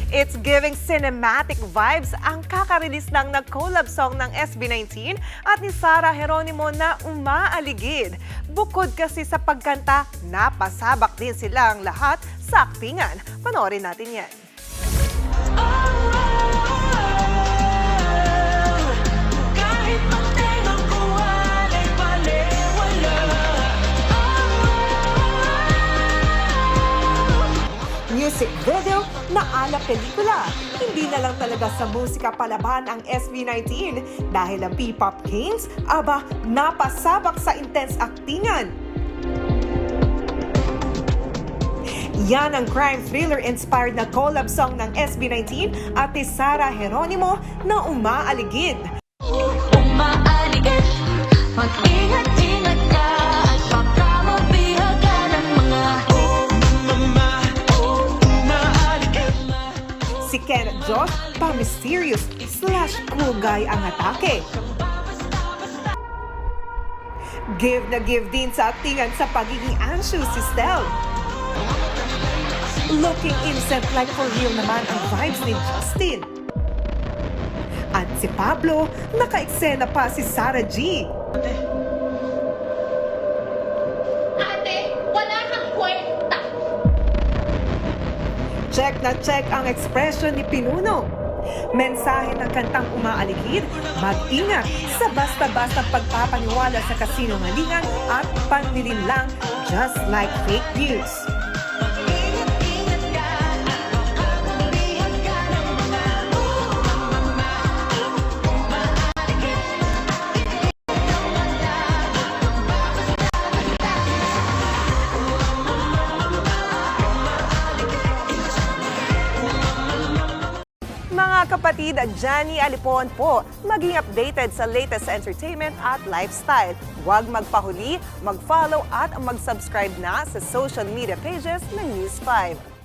It's giving cinematic vibes ang kaka-release ng nag-collab song ng SB19 at ni Sarah Geronimo na Umaaligid. Bukod kasi sa pagkanta, napasabak din silang lahat sa aktingan. Panoorin natin yan. Music video na ala pelikula. Hindi na lang talaga sa musika palaban ang SB19 dahil ang P-pop kings, aba, napasabak sa intense aktingan. Yan ang crime thriller-inspired na collab song ng SB19 at ni Sarah Geronimo na Umaaligid. Umaaligid, mag-ingat-ingat ka at baka mabihagan ng mga Si Ken Josh, pa-mysterious / cool guy ang atake. Give na give din sa aktingan sa pagiging anxious si Stel. Looking innocent like for real naman ang vibes ni Justin. At si Pablo, naka-eksena pa si Sarah G. Ate, wala kang kwenta. Check na check ang expression ni Pinuno. Mensahe ng kantang Umaaligid, mag-ingat sa basta-basta pagpapaniwala sa kasinungalingan at panlilinlang just like fake news. Mga kapatid, Johnny Alipon po, maging updated sa latest entertainment at lifestyle. Huwag magpahuli, mag-follow at mag-subscribe na sa social media pages ng News 5.